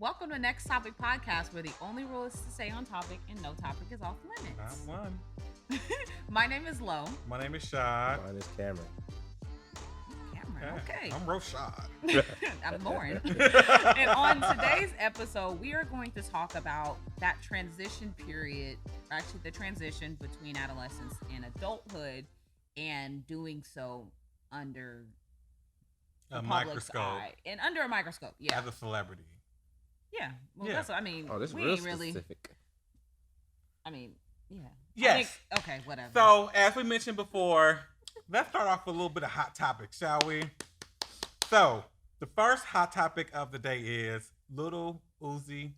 Welcome to Next Topic Podcast, where the only rule is to stay on topic and no topic is off limits. Not one. My name is Lo. My name is Shad. Mine is Cameron. Cameron, okay. I'm Roshad. I'm Lauren. And on today's episode, we are going to talk about that transition period, actually the transition between adolescence and adulthood, and doing so under A public's microscope. eye. And under a microscope, yeah. As a celebrity. Yeah. Well, Yeah. that's what I mean. Oh, this we real ain't really. specific. I mean, yeah. Yes. Okay, whatever. So, as we mentioned before, let's start off with a little bit of hot topic, shall we? So, the first hot topic of the day is Little Uzi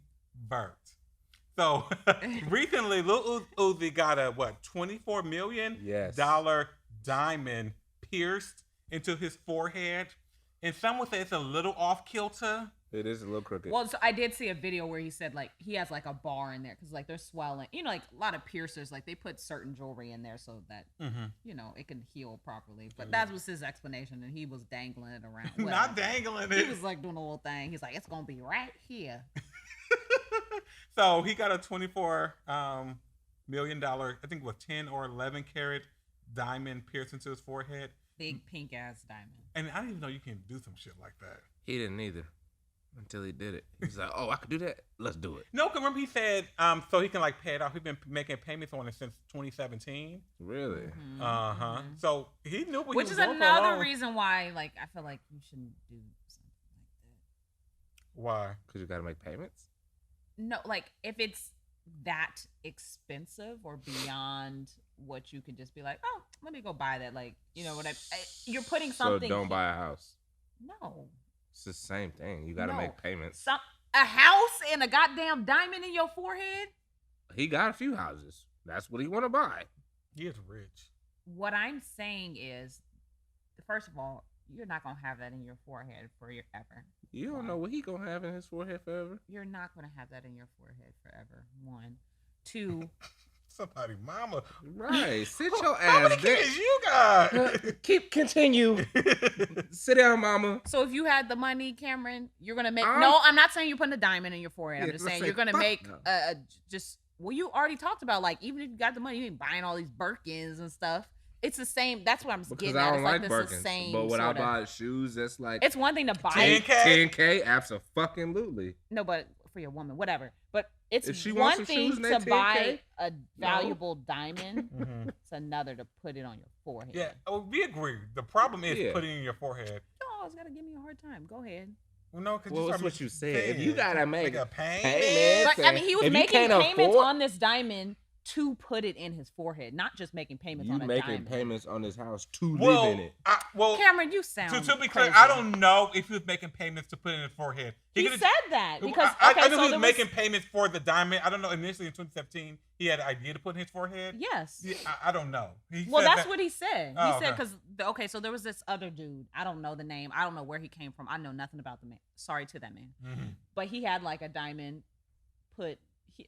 Vert. So, recently, Lil Uzi got a, $24 million Yes. diamond pierced into his forehead. And some would say it's a little off kilter. It is a little crooked. Well, so I did see a video where he said like he has like a bar in there because like they're swelling. You know, like a lot of piercers, like they put certain jewelry in there so that you know it can heal properly. But that was his explanation, and he was dangling it around. Not dangling He it. was like doing a little thing. He's like, it's gonna be right here. So he got a $24 million, I think it was 10 or 11 carat diamond pierced into his forehead. Big pink ass diamond. And I didn't even know you can do some shit like that. He didn't either until he did it. He's like, oh, I could do that? Let's do it. No, because remember he said so he can like pay it off. He's been making payments on it since 2017. Really? Mhm, Uh-huh. mhm. So he knew what Which he is was doing for another long. reason why like I feel like you shouldn't do something like Why? Because you got to make payments? that. No, like if it's that expensive or beyond what you could just be like, oh, let me go buy that. Like, you know what you're putting something. So don't buy a house. No. It's the same thing. You got to No. make payments. A house and a goddamn diamond in your forehead? He got a few houses. That's what he want to buy. He is rich. What I'm saying is, first of all, you're not going to have that in your forehead forever. You don't know what he going to have in his forehead forever. You're not going to have that in your forehead forever. One. Two. Somebody mama. Right. Sit your How many ass down. kids you got? Continue. Sit down, mama. So if you had the money, Cameron, you're going to make... I'm- No, I'm not saying you're putting a diamond in your forehead. I'm Yeah, just let's saying say you're going to fuck make no. just... Well, you already talked about, like, even if you got the money, you ain't buying all these Birkins and stuff. It's the same. That's what I'm Because getting I at. don't It's like like this Birkins. the same But when I sorta- buy shoes, that's like It's one thing to buy... 10K? 10K, absolutely. No, but for your woman, whatever. But it's If she wants one some thing shoes and they to buy 10K, a valuable diamond. Mhm. It's another to put it on your forehead. Yeah, we agree. The problem is Yeah. putting it in your forehead. You always gotta give me a hard time. Go ahead. Well, no, because Well, that's what you said. If you gotta make a payment. payments, But I mean, he was If you making can't payments afford- on this diamond to put it in his forehead, not just making payments you on a making diamond. payments on this house to well, live in it. Cameron, you sound to be clear, crazy. I don't know if he was making payments to put it in his forehead. He could've- said that because I okay, knew so he there was making payments for the diamond. I don't know. Initially in 2017, he had an idea to put in his forehead. yes. Yeah, I don't know. He Well, said that's that- what he said. He Oh, said okay. because so there was this other dude. I don't know the name. I don't know where he came from. I know nothing about the man. Sorry to that man. Mhm. But he had like a diamond put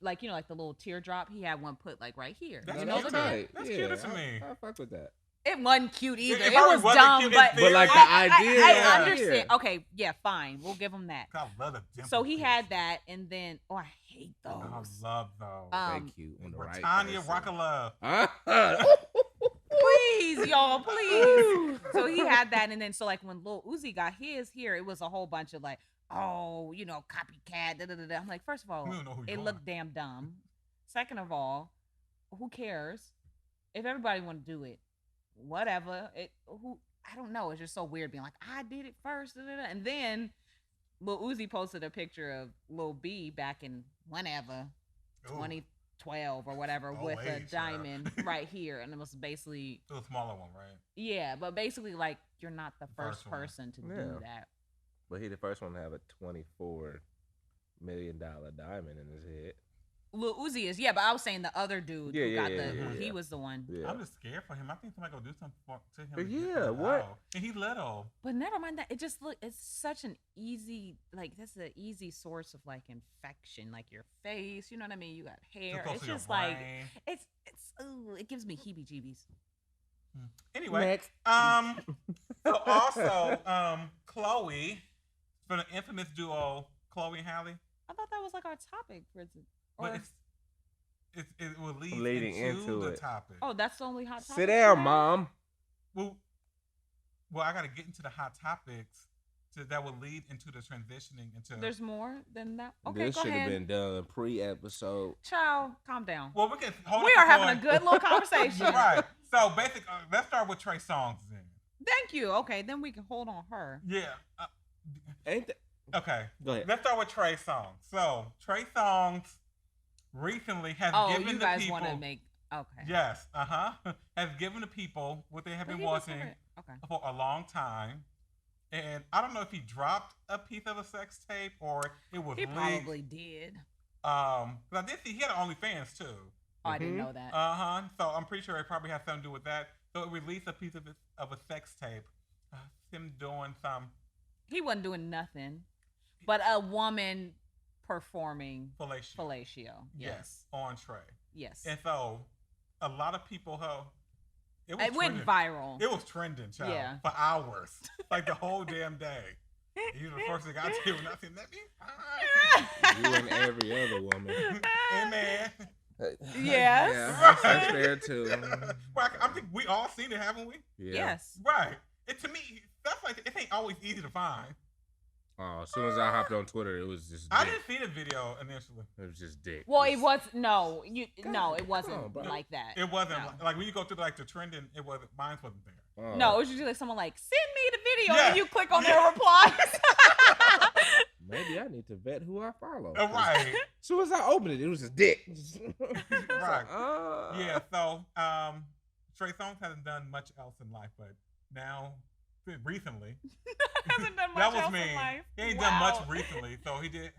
like you know like the little teardrop. He had one put like right here. That's You cute know to the me. man? That's cuter to me. I fuck with that. It wasn't cute either. It It, probably was wasn't dumb, cute in but theory. But like the idea, I Yeah. understand. Okay, yeah, fine. We'll give him that. I love the dimple So he piece. had that, and then I hate Oh, I those. love those. Thank you. And the right Britannia person. Rock of Love. Please, y'all, please. So he had that, and then so like when Lil Uzi got his here, it was a whole bunch of like, oh, you know, copycat. Da, da, da, da. I'm like, first of all, We don't know who you it are. looked damn dumb. Second of all, who cares? If everybody want to do it, whatever. I don't know. It's just so weird being like, I did it first, da, da, da. And then Lil Uzi posted a picture of Lil B back in whenever Ooh, 2012 or whatever Oh, with a age, diamond right here, and it was basically it was a smaller one, right? yeah, but basically like you're not the first First one. person to do Yeah. that. But he the first one to have a $24 million diamond in his head. Lil Uzi is, yeah, but I was saying the other dude Yeah, who yeah, got yeah, the yeah, he yeah. was the one. Yeah. I'm just scared for him. I think somebody gonna do something to him. But to get yeah, him what? out. And he's little. But never mind that. It just it's such an easy that's an easy source of like infection, like your face. You know what I mean? You got Too hair. close It's to your just like brain. it's ooh, it gives me heebie-jeebies. Anyway, Next. so also, Chloe from the infamous duo Chloe and Halle. I thought that was like our topic for But or it will lead Leading into into the it. topic. oh, that's the only hot topic. Sit down, today? Mom. Well, I got to get into the hot topics that will lead into the transitioning into. There's more than that. Okay, This go should have ahead. been done pre-episode. Child, calm down. Well, we can. We are having a good little conversation. Right. So basically, let's start with Trey Songz then. Thank you. Okay, then we can hold on her. Yeah. Ain't that? Okay. Go ahead. Let's start with Trey Songz. So Trey Songz recently has Oh, given you the guys people. want to make okay. Yes. Has given the people what they have But been he was wanting okay. for a long time. And I don't know if he dropped a piece of a sex tape or it was He leaked. probably did. 'Cause I did see he had OnlyFans too. Oh, I didn't know that. So I'm pretty sure it probably has something to do with that. So it released a piece of a sex tape, him doing some He wasn't doing nothing, but a woman performing fellatio. fellatio. Yes. on Trey. Yes. And so a lot of people it It went trending. viral. It was trending, child, Yeah. for hours, like the whole damn day. You the first thing I did when I said, "Let me fine." You and every other woman. Amen. Yes. Yeah, that's fair too. Well, I think we all seen it, haven't we? Yeah. Yes. Right. It to me, stuff like it ain't always easy to find. Oh, as soon as I hopped on Twitter, it was just. I dick. didn't see the video initially. It was just dick. Well, Just- it was no, it come wasn't on, bro. like that. It wasn't No. like when you go through like the trending. It wasn't. Mine wasn't there. Oh. No, it was usually like someone like send me the video, Yeah. and you click on Yeah. their replies. Maybe I need to vet who I follow. Right. As soon as I opened it, it was just dick. Right. Uh, Yeah. So Trey Songz hasn't done much else in life, but now recently Hasn't done much that was else me. in life. He ain't Wow. done much recently, so he did.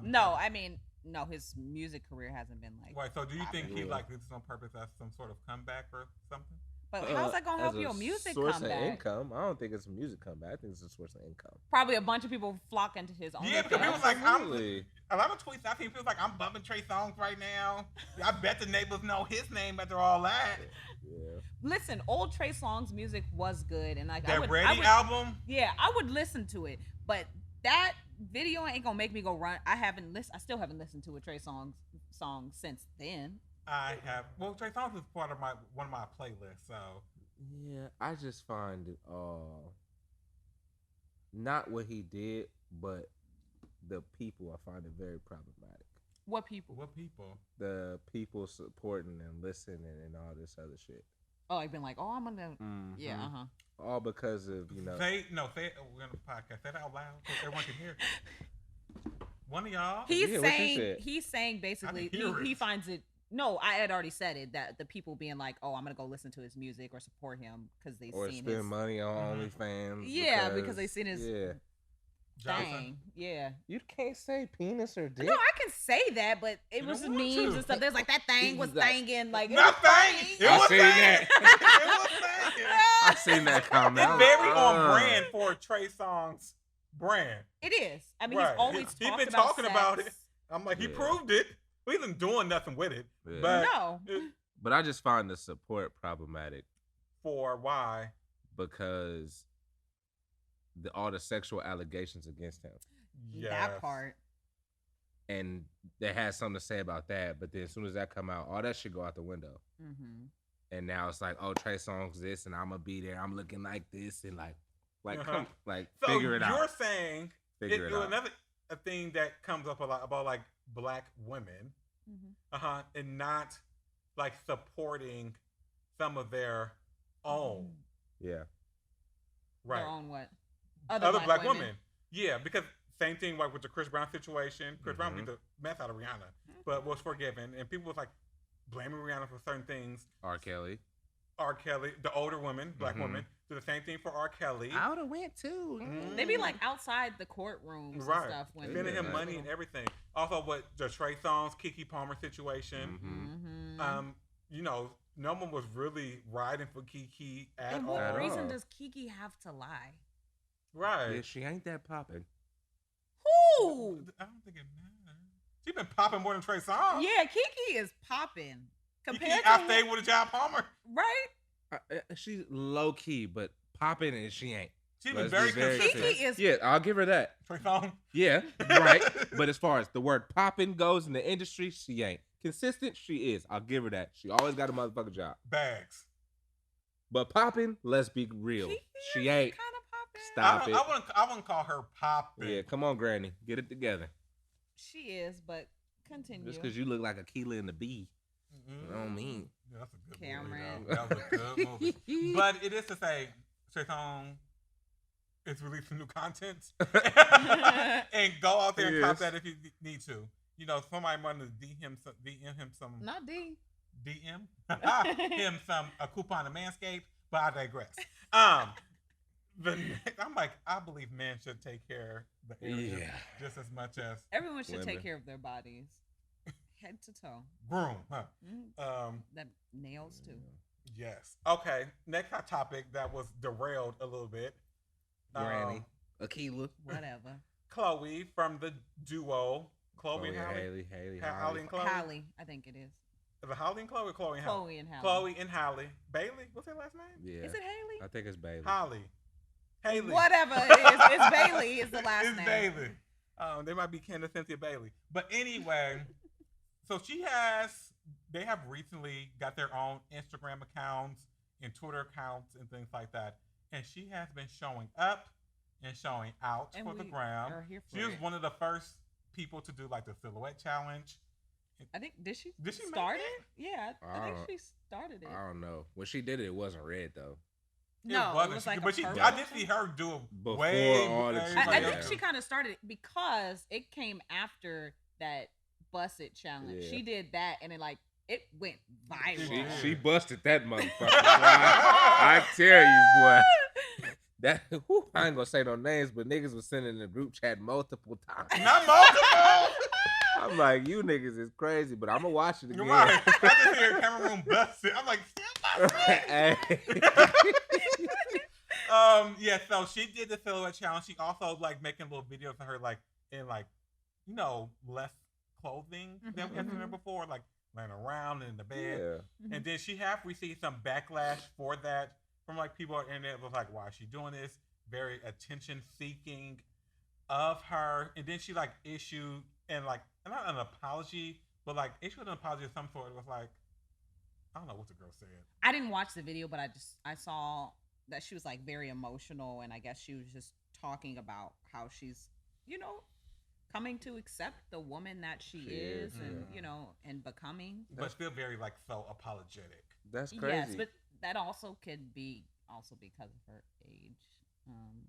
No, I mean, no, his music career hasn't been like. Right. So do you think he Yeah. like did this on purpose as some sort of comeback or something? But how's that gonna help as a your music source comeback? of income? I don't think it's a music comeback. I think it's a source of income. Probably a bunch of people flock into his own. Yeah, because fans. people like Absolutely. a lot of tweets I think feels like I'm bumping Trey Songz right now. I bet the neighbors know his name after all that. Yeah. Listen, old Trey Songz music was good, and like I That would, Ready album. yeah, I would listen to it. But that video ain't gonna make me go run. I still haven't listened to a Trey Songz song since then. I have. Well, Trey Songz is part of one of my playlists. So Yeah, I just find it not what he did, but the people. I find it very problematic. What people? what people? The people supporting and listening and all this other shit. Oh, I've been like, oh, I'm gonna. Mhm. Yeah, All because of Say it. We're in a podcast. Say it out loud so everyone can hear. One of y'all. He's Yeah, what you saying said. he's saying basically I can hear he it. finds it. No, I had already said it that the people being like, oh, I'm gonna go listen to his music or support him because they or seen spend his money on Mhm. OnlyFans. Yeah, because they seen his Johnson. thing. Yeah. You can't say penis or dick. No, I can say that, but it You was don't want memes to. and stuff. There's like that thing was Exactly. thanging, like it Not was thing. funny. It I was seen thanging. that. It was thanging. I seen that comment. It's very on brand for Trey Songz brand. It is. I mean, Right. he's always He talked been about talking about sex. it. I'm like, he Yeah. proved it. We isn't doing nothing with it. Yeah. But No. But I just find the support problematic for why? because all the sexual allegations against him, Yes. That part. and they had something to say about that. But then as soon as that come out, all that shit go out the window. Mm-hmm. And now it's like, oh, Trey Songz this, and I'm gonna be there. I'm looking like this, and like, Uh-huh. come, like, So figure it you're out. saying Figure it out. another a thing that comes up a lot about like black women, Mm-hmm. and not like supporting some of their own, Yeah. right? Their own what? Other black women. Yeah, because same thing like with the Chris Brown situation. Chris Brown beat the mess out of Rihanna, but was forgiven, and people was like blaming Rihanna for certain things. R. Kelly. R. Kelly, the older women, black Mhm. women, do the same thing for R. Kelly. I would have went too. Mhm. They be like outside the courtrooms Right. and stuff when Spending him Yeah. money and everything. Also, what the Trey Songz, Keke Palmer situation. Mm-hmm. You know, no one was really riding for Keke at And all. what At reason all. does Kiki have to lie? Right. Yeah, she ain't that popping. Who? I don't think it matters. She been popping more than Trey Songz. Yeah, Kiki is popping compared Keke, I to stayed him, with a John Palmer. right? She's low key, but popping, and she ain't. She was Let's very be very consistent. Kiki is Yeah, I'll give her that. Trey Songz. Yeah, right. But as far as the word popping goes in the industry, she ain't. Consistent, she is. I'll give her that. She always got a motherfucking job. Bags. But popping, let's be real. Kiki She ain't. kind of popping. Stop it. I wouldn't call her popping. Yeah, come on, Granny. Get it together. She is, but continue. Just because you look like Akilah and the Bee. Mm-hmm. I don't mean. Yeah, that's a good Cameron. movie, though. That was a good movie. But it is to say, Trey Songz is releasing new content. And go out there and cop that if you need to. You know, somebody wanted to DM him some. Not D. DM him some a coupon to Manscaped, but I digress. I'm like, I believe men should take care of the area just as much as Everyone should women. take care of their bodies, head to toe. groom. Huh? That nails too. Yes. Okay. Next hot topic that was derailed a little bit. Granny. Akilah. Whatever. Chloe from the duo. Chloe and Halle. Haley. and Chloe. Hallie, I think it is. Is it Holly and Chloe or Chloe and Halle? Chloe and Hallie. Chloe and Halle. Bailey? What's her last name? Yeah. Is it Haley? I think it's Bailey. Holly. Haley. Whatever it is, it's Bailey. Is the last It's name. Bailey. They might be Candace Cynthia Bailey. But anyway, so they have recently got their own Instagram accounts and Twitter accounts and things like that. And she has been showing up and showing out And for the we gram. are here for She was it. one of the first people to do like the silhouette challenge. I think did she Did she start make it? Yeah, I think Oh. she started it. I don't know. When she did it, it wasn't red though. No, it wasn't. was like But a I purple did see her do it Before way all the way shit. I before think Yeah. she kind of started it because it came after that Bust It challenge. Yeah. She did that, and it went viral. She busted that motherfucker. Boy. I tell you, boy. That I ain't gonna say no names, but niggas was sending in the group chat multiple times. Not multiple. I'm like, you niggas is crazy, but I'm gonna watch it again. Right. I just hear Cameroon busted. I'm like, Hey. yeah, so she did the silhouette challenge. She also like making little videos of her like in like, you know, less clothing than we have seen her before, like laying around in the bed. Yeah. And then she have received some backlash for that from like people on the internet. Was like, why is she doing this? Very attention seeking of her. And then she like issued and like not an apology, but like issued an apology of some sort. It was like, I don't know what the girl said. I didn't watch the video, but I saw that she was like very emotional, and I guess she was just talking about how she's, coming to accept the woman that she is, and and becoming. But still very like so apologetic. That's crazy. Yes, but that also could be because of her age.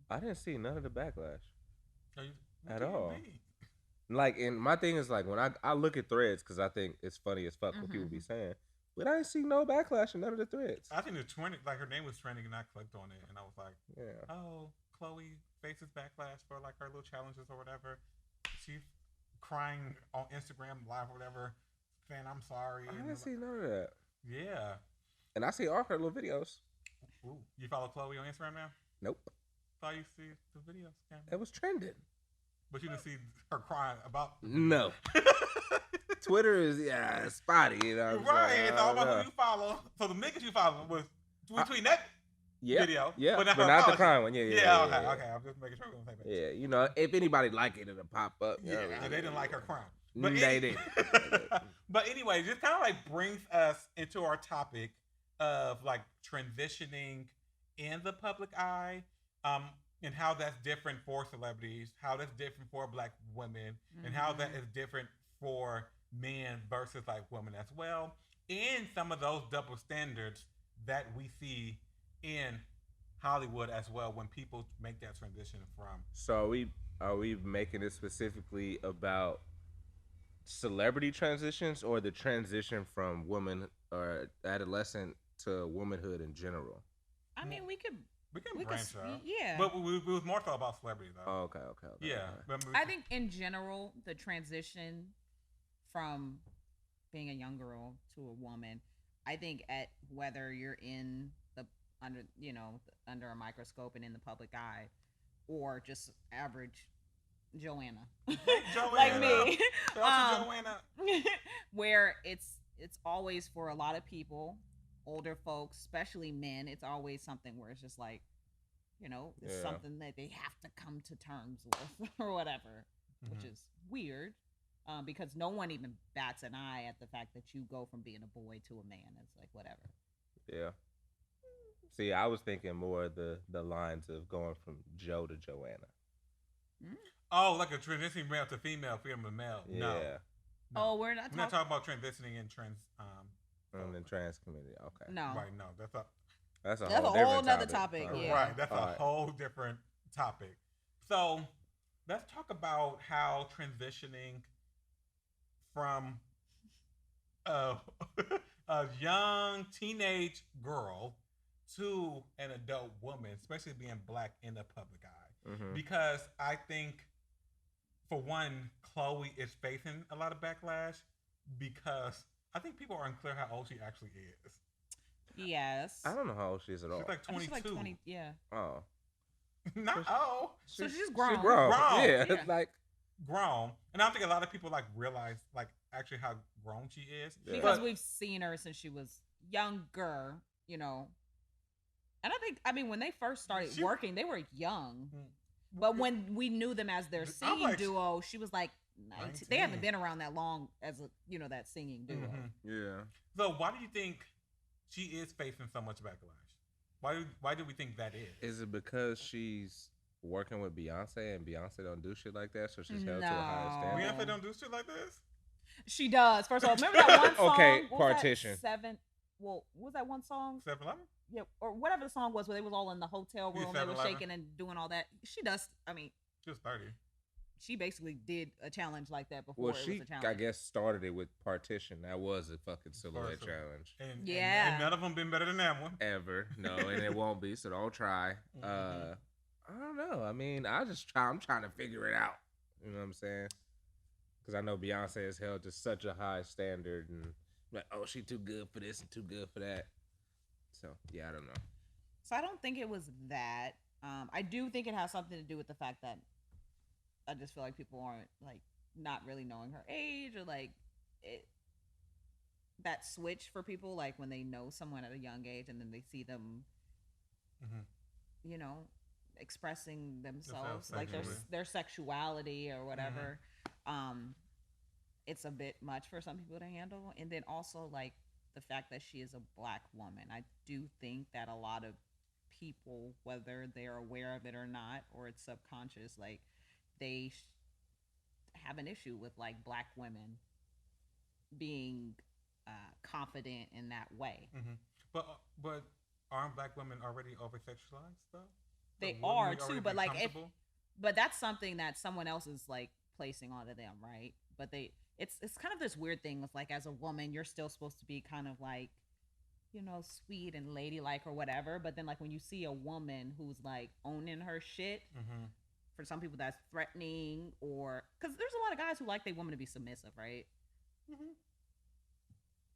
I didn't see none of the backlash What at do you all. mean? Like, and my thing is like when I look at threads because I think it's funny as fuck what people be saying, but I didn't see no backlash in none of the threads. I think the trending, like her name was trending, and I clicked on it, and I was like, Yeah. "Oh, Chloe faces backlash for like her little challenges or whatever." She's crying on Instagram Live or whatever, saying, "I'm sorry." I and didn't see none of that. Yeah. And I see all her little videos. Ooh. You follow Chloe on Instagram now? Nope. Thought you see the videos, Cameron. It was trending. But you didn't see her crying about. No. Twitter is spotty, you know. Right. It's all about who you follow. So the niggas you follow was between that video. Yeah, but but her not the apology. crime one. Yeah. Okay. I'm just making sure we're on the same page. Yeah, you know, if anybody like it, it'll pop up. Yeah, and they didn't like her crime. They didn't. But anyway, this kind of like brings us into our topic of like transitioning in the public eye, and how that's different for celebrities, how that's different for Black women, and how that is different for men versus like women as well, and some of those double standards that we see in Hollywood as well when people make that transition from. So are we making it specifically about celebrity transitions or the transition from woman or adolescent to womanhood in general? I mean, we can branch out. yeah. But we was more so about celebrity though. Oh, okay. Yeah. Okay. I think in general, the transition from being a young girl to a woman, I think at whether you're in the under a microscope and in the public eye, or just average Joanna, like me, Joanna. where it's always for a lot of people, older folks, especially men, it's always something where it's just like, it's Yeah. something that they have to come to terms with or whatever, which Mhm. is weird. Because no one even bats an eye at the fact that you go from being a boy to a man. It's like whatever. Yeah. See, I was thinking more the lines of going from Joe to Joanna. Mm. Oh, like a transitioning male to female, female to male. No, Yeah. no. Oh, we're not We're not talking. talking about transitioning and trans. From the trans community. Okay. No, Right. No, that's a That's a that's a whole whole different nother topic. topic. Okay. Yeah. right. That's All a right. whole different topic. So let's talk about how transitioning from a, a young teenage girl to an adult woman, especially being black in the public eye. Mm-hmm. Because I think, for one, Chloe is facing a lot of backlash because I think people are unclear how old she actually is. Yes. I don't know how old she is at all. She's like I think 22. she's like 20. Yeah. Oh. Not old. So she's grown. She's grown. Grown. Yeah. Yeah. Like Grown. And I don't think a lot of people realize actually how grown she is. Yeah. Because But- we've seen her since she was younger, And I mean, when they first started She- working, they were young. Mm. But when we knew them as their I'm singing like- duo, she was like 19. 19. They haven't been around that long as that singing duo. Mhm. yeah. So why do you think she is facing so much backlash? Why do we think that is? Is it because she's working with Beyonce and Beyonce don't do shit like that, so she's held to a higher No. standard? Beyonce don't do shit like this? She does. First of all, remember that one song? Okay, What was that? Partition. What was that one song? 7-Eleven? Yeah, or whatever the song was where they was all in the hotel Yeah, room, they were 7-Eleven. shaking and doing all that. She does. I mean, She was 30. she basically did a challenge like that before Well, it she, was a challenge. I guess, started it with Partition. That was a fucking silhouette First. challenge. Yeah. And none of them been better than that one. Ever. No, and it won't be, so don't try. Mhm. I don't know. I mean, I'm trying to figure it out. You know what I'm saying? Because I know Beyonce is held to such a high standard and like, oh, she too good for this and too good for that. So, yeah, I don't know. So I don't think it was that. I do think it has something to do with the fact that I just feel like people aren't not really knowing her age or that switch for people when they know someone at a young age and then they see them, Mhm. expressing themselves sexually. their sexuality or whatever. It's a bit much for some people to handle, and then also the fact that she is a black woman. I do think that a lot of people, whether they're aware of it or not, or it's subconscious, they have an issue with black women being confident in that way. Mhm. But aren't black women already over sexualized though? They wouldn't are we too, already but be comfortable? but that's something that someone else is placing onto them, right? But it's kind of this weird thing with as a woman, you're still supposed to be kind of sweet and ladylike or whatever. But then when you see a woman who's owning her shit, Mhm. for some people that's threatening, or because there's a lot of guys who like their woman to be submissive, right? Mhm.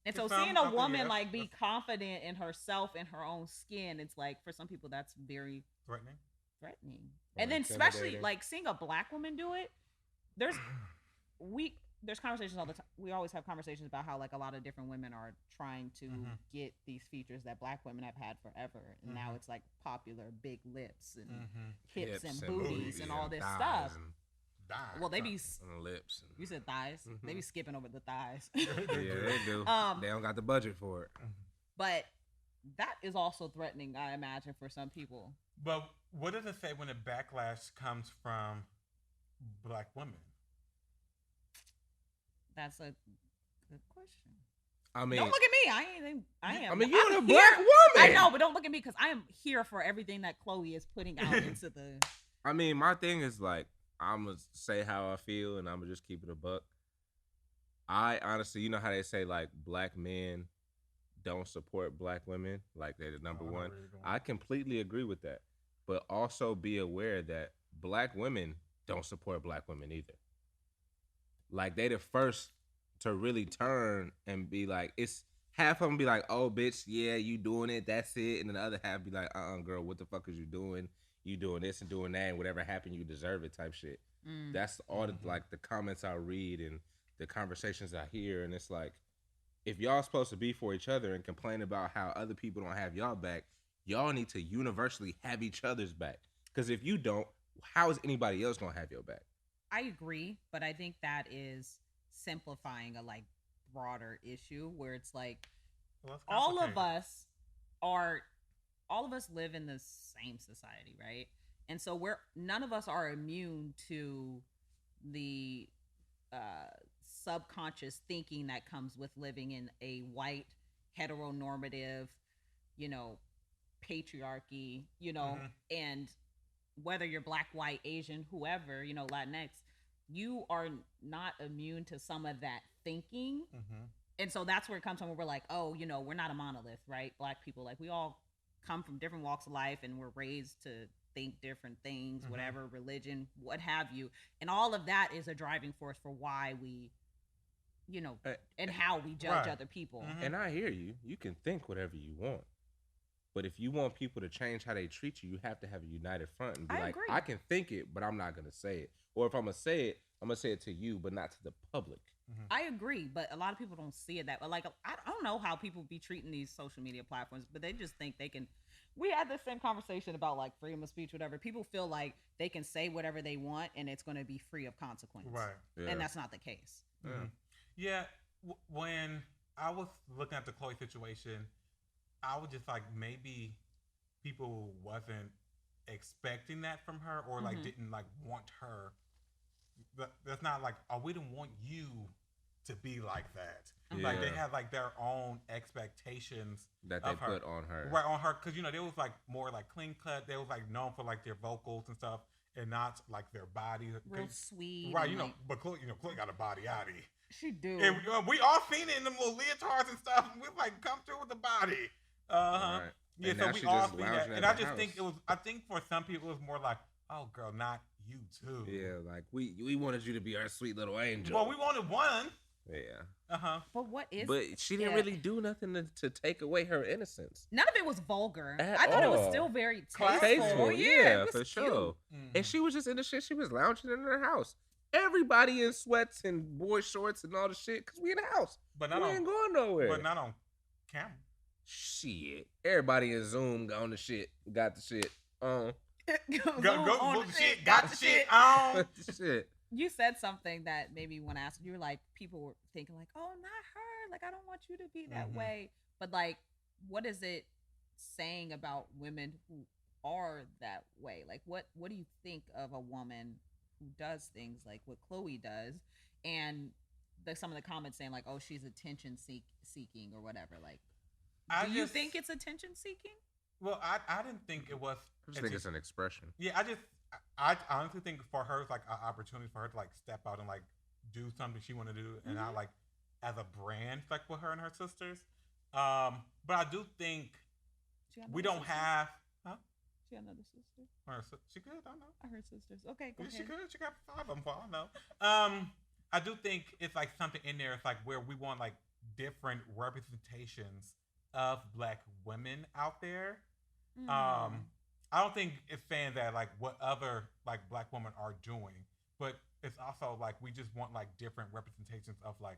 And For so some, seeing I a think, woman yes, be that's- confident in herself and her own skin, it's for some people that's very Threatening. threatening. Or And then especially intimidating. seeing a black woman do it, there's conversations all the time. We always have conversations about how a lot of different women are trying to Mhm. get these features that black women have had forever, and now Mhm. it's popular big lips and Mm-hmm. hips and booties booties and all this thighs stuff. and- Well, they be and lips. you said thighs. They be skipping over the thighs. Yeah, they do. They don't got the budget for it. But that is also threatening, I imagine, for some people. But what does it say when the backlash comes from black women? That's a good question. I mean, Don't look at me. I am. I mean, you're I'm a black here- woman. I know, but don't look at me because I am here for everything that Chloe is putting out into the. I mean, my thing is I'm gonna say how I feel, and I'm gonna just keep it a buck. I honestly, you know how they say black men don't support black women, they're the number I know one. where you're going. I completely agree with that, but also be aware that black women don't support black women either. They the first to really turn and be it's half of them be oh bitch, yeah, you doing it, that's it, and then the other half be girl, what the fuck is you doing? You doing this and doing that, and whatever happened, you deserve it type shit. That's all the the comments I read and the conversations I hear, and it's if y'all supposed to be for each other and complain about how other people don't have y'all back, y'all need to universally have each other's back. Because if you don't, how is anybody else gonna have your back? I agree, but I think that is simplifying a like broader issue where it's like Well, it's all of complicated. us are all of us live in the same society, right? And so we're none of us are immune to the uh subconscious thinking that comes with living in a white heteronormative, you know, patriarchy, Mhm. and whether you're black, white, Asian, whoever, Latinx, you are not immune to some of that thinking. Mhm. And so that's where it comes from, where we're like, oh, we're not a monolith, right? Black people, like, we all come from different walks of life and we're raised to think different things, Mhm. whatever, religion, what have you. And all of that is a driving force for why we, Uh, and how we judge Right. other people. Mhm. And I hear you. You can think whatever you want. But if you want people to change how they treat you, you have to have a united front and be I like, agree. I can think it, but I'm not gonna say it. Or if I'm gonna say it, I'm gonna say it to you, but not to the public. I agree, but a lot of people don't see it that way. Like, I don't know how people be treating these social media platforms, but they just think they can. We had the same conversation about like freedom of speech, whatever. People feel like they can say whatever they want and it's going to be free of consequence. Right. Yeah. And that's not the case. Yeah. Mhm. Yeah. When I was looking at the Chloe situation, I was just like, maybe people wasn't expecting that from her, or like Mhm. didn't like want her. That's not like, oh, we didn't want you to be like that. Like they Yeah. had like their own expectations That they of her. put on her. Right, on her, because they was like more like clean cut. They was like known for like their vocals and stuff, and not like their body. Real sweet. Right, and, like, but Chloe, Chloe got a body outie. she do. And we all seen it in them little leotards and stuff. We like come through with the body. Uh-huh. Right. Yeah, And so now we she all just see that. lounging And at I the just think house. I think for some people it was more like, oh girl, not you too. Yeah, like we wanted you to be our sweet little angel. Well, we wanted one. Yeah. Uh-huh. But what is? But she didn't yeah. really do nothing to take away her innocence. None of it was vulgar. At I thought it was all. still very Classy. tasteful. Tasteful, Yeah, yeah, it was for cute. sure. Mhm. And she was just in the shit. She was lounging in her house. Everybody in sweats and boy shorts and all the shit, because we in the house. But We not ain't on, going nowhere. but not on camera. Shit. Everybody in Zoom on the shit. Got the shit. Go Go on the shit. Got the shit on. Shit. You said something that made me want to ask. You were like, people were thinking like, oh, not her. Like, I don't want you to be that Mhm. way. But like, what is it saying about women who are that way? Like, what do you think of a woman who does things like what Chloe does? And some of the comments saying like, oh, she's attention seeking or whatever. Like, do you think it's attention seeking? Well, I didn't think it was. I just think it's an expression. Yeah, I honestly think for her it's like an opportunity for her to like step out and like do something she want to do, and not like as a brand like with her and her sisters. But I do think we don't have. Huh? She had another sister. She could. I don't know. I heard sisters. Okay, go Yeah, ahead. she could. She got 5 of them for all I know. I do think it's like something in there. It's like where we want like different representations of black women out there. I don't think it's saying that like what other like black women are doing, but it's also like we just want like different representations of like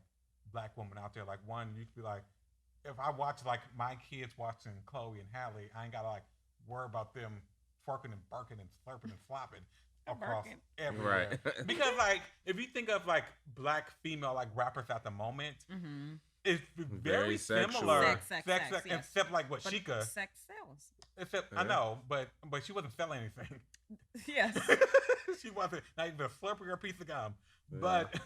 black women out there. Like one, you could be like, if I watch like my kids watching Chloe and Hallie, I ain't gotta like worry about them twerking and barking and slurping and flopping across Barking. everywhere. Right. Because like if you think of like black female like rappers at the moment, Mm-hmm. it's very Very sexual. similar. Sex, yes. Except like what But Sheikah. sex sells. Except Yeah. I know, but she wasn't selling anything. Yes. She wasn't not even slurping her piece of gum. Yeah. But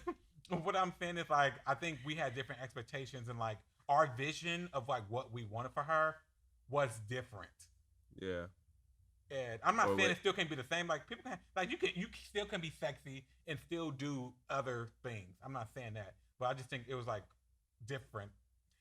what I'm saying is like I think we had different expectations, and like our vision of like what we wanted for her was different. Yeah. And I'm not Or saying what- it still can be the same. Like people can like you still can be sexy and still do other things. I'm not saying that, but I just think it was like different.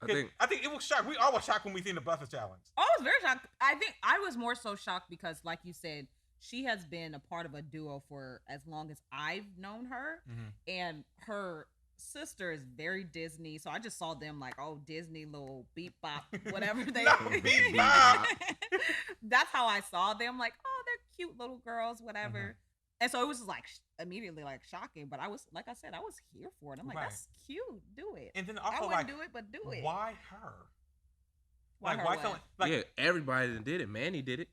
I think I think it was shocked. We all were shocked when we seen the Buster Challenge. I was very shocked. I think I was more so shocked because, like you said, she has been a part of a duo for as long as I've known her, and her sister is very Disney. So I just saw them like, oh, Disney little beep bop, whatever they. No, beep bop. That's how I saw them. Like, oh, they're cute little girls, whatever. And so it was just like immediately like shocking. But I was, like I said, I was here for it. I'm like, Right. that's cute. Do it. And then I also wouldn't like do it, but do it. why her? Why her why what? someone like yeah, everybody that did it. Manny did it.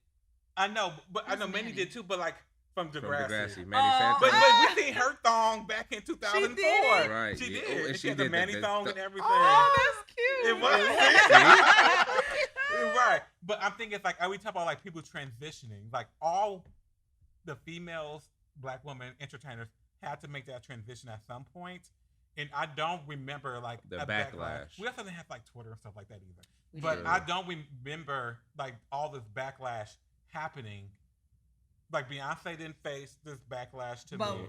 I know, but I Who's know Manny Manny? did too. But like from From Degrassi. Degrassi. Manny Oh, But Santana. we seen her thong back in 2004. did it? Right, She yeah. did. Oh, and And she she had the did Manny the- thong the- and everything. Oh, that's cute. It was. Yeah. Right. But I'm thinking it's like, are we talking about like people transitioning? Like all the females, black women entertainers had to make that transition at some point. And I don't remember like The a backlash. We also didn't have like Twitter and stuff like that either. We But did. I don't remember like all this backlash happening. Like Beyonce didn't face this backlash to But me.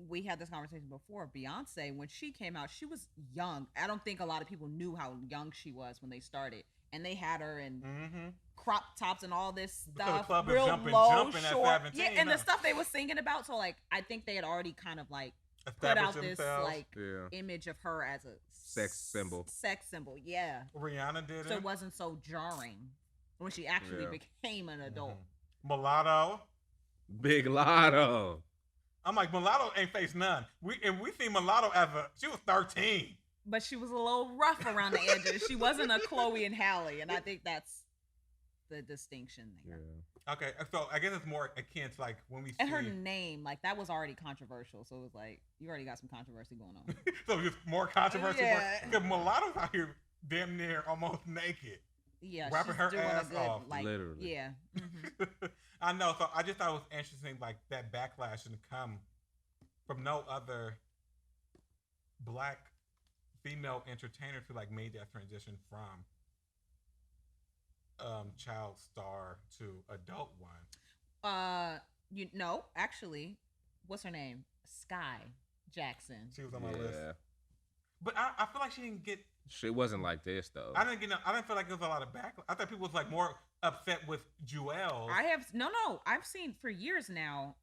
we had this conversation before. Beyonce, when she came out, she was young. I don't think a lot of people knew how young she was when they started. And they had her in Mm-hmm. crop tops and all this So the stuff. club is real jumping low, at short. 17, Yeah, and the huh? stuff they were singing about. So, like, I think they had already kind of, like, put Established out this, themselves. like, Yeah. image of her as a Sex symbol. Sex symbol, yeah. Rihanna did it. So it wasn't so jarring when she actually Yeah. became an adult. Mhm. Mulatto. Big Lotto. I'm like, Mulatto ain't faced none. We seen Mulatto as she was 13. But she was a little rough around the edges. She wasn't a Chloe and Halle, and I think that's the distinction there. Yeah. Okay, so I guess it's more akin to like when we see And her name, like that was already controversial, so it was like you already got some controversy going on. so just more controversy. Yeah. Because Mulatto's out here damn near almost naked. Yeah, Rapping she's her doing ass a good, off. like, Literally. yeah. Mhm. I know. So I just thought it was interesting, like that backlash and come from no other black female entertainers who like made that transition from child star to adult one. You know, actually, what's her name? Sky Jackson. She was on my list, Yeah. but I feel like she didn't get. She wasn't like this though. I didn't feel like there was a lot of backlash. I thought people was like more upset with Jewel. I've seen for years now.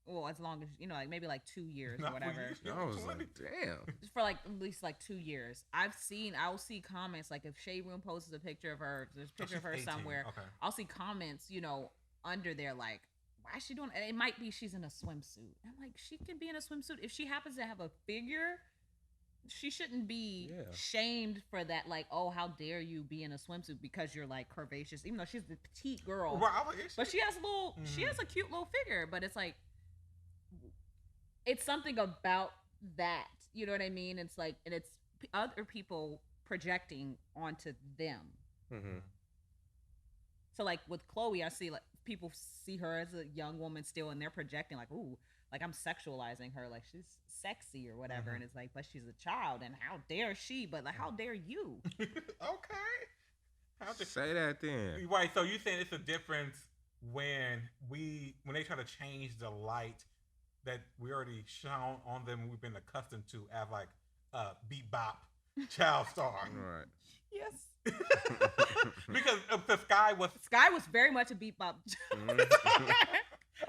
Well, as long as like maybe like 2 years or whatever. I was like, damn. For like at least like 2 years. I will see comments like if Shade Room posts a picture of her, there's a picture of her 18. somewhere. Okay. I'll see comments, under there like, why is she doing it? And it might be she's in a swimsuit. I'm like, she can be in a swimsuit. If she happens to have a figure, she shouldn't be shamed for that. Like, oh, how dare you be in a swimsuit because you're like curvaceous, even though she's the petite girl. Well, I was like, But she has she has a cute little figure. But it's like, it's something about that. You know what I mean? It's like, and it's other people projecting onto them. Mm-hmm. So like with Chloe, I see like people see her as a young woman still, and they're projecting like, ooh, like I'm sexualizing her, like she's sexy or whatever. Mhm. And it's like, but she's a child, and how dare she? But like, how dare you? Okay. How did- Say that then. Right. So you saying it's a difference when they try to change the light that we already shown on them, we've been accustomed to as like bebop child star. Right. Yes. Because the Sky was. Sky was very much a bebop. Mhm.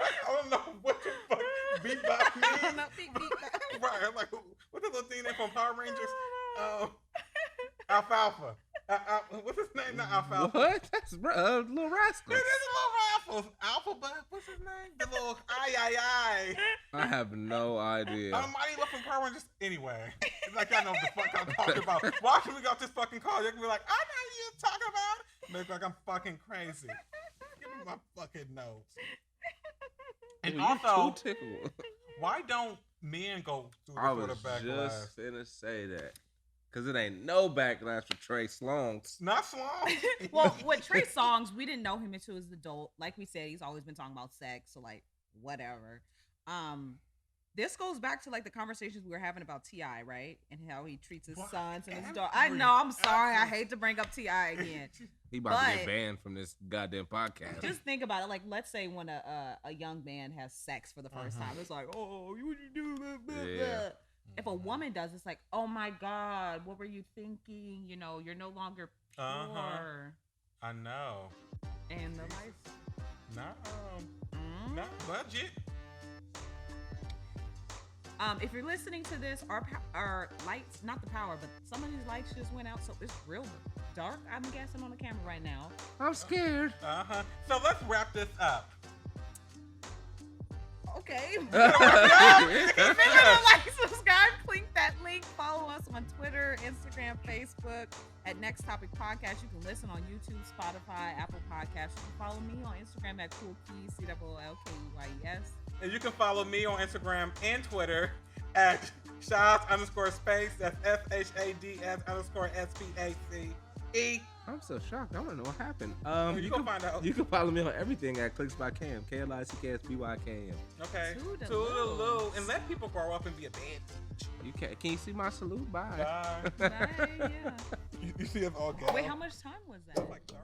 I don't know what the fuck bebop means. No, bebop. Right. I'm like, what's the little thing there from Power Rangers? Alfalfa. What's his name? Not Alfalfa. What? That's Little Rascal. There's a little raffles. Alphabet. What's his name? The little I. I have no idea. Mighty Muffin Power Rangers. Anyway, it's like I know what the fuck I'm talking about. Why should we got this fucking call? You can be like, I know what you're talking about. Look like I'm fucking crazy. Give me my fucking notes. And Ooh, also, you're too tickled. why don't men go through I this sort was of backlash? just gonna say that. Cause it ain't no backlash for Trey Songz. Not Sloan. Well, with Trey Songz, we didn't know him until he was an adult. Like we said, he's always been talking about sex, so like whatever. This goes back to like the conversations we were having about T.I., right? And how he treats his sons and his daughter. I know, I'm sorry. I hate to bring up T.I. again. He about to But- get banned from this goddamn podcast. Just think about it. Like, let's say when a young man has sex for the 1st time, it's like, oh, what you do? Blah, blah, Yeah. blah. If a woman does, it's like, oh my God, what were you thinking? You're no longer pure. Uh-huh. I know. And the life. Not budget. If you're listening to this, our lights, not the power, but some of these lights just went out, so it's real dark, I'm guessing, on the camera right now. I'm scared. So let's wrap this up. Okay. Yeah. Remember to like, subscribe, click that link. link. Follow us on Twitter, Instagram, Facebook at Next Topic Podcast. You can listen on YouTube, Spotify, Apple Podcasts. You can follow me on Instagram at CoolKeys, CoolKeys. And you can follow me on Instagram and Twitter at Shads_space. That's SHADS_SPACE. I'm so shocked. I want to know what happened. You can find out. You can follow me on everything at Clicks by Cam. KLICKSBYKM. Okay. Toodaloo. Toodaloo. And let people grow up and be a bad bitch. You can you see my salute? Bye. Bye. Bye, yeah. You see us all go. Wait, how much time was that? Like 30.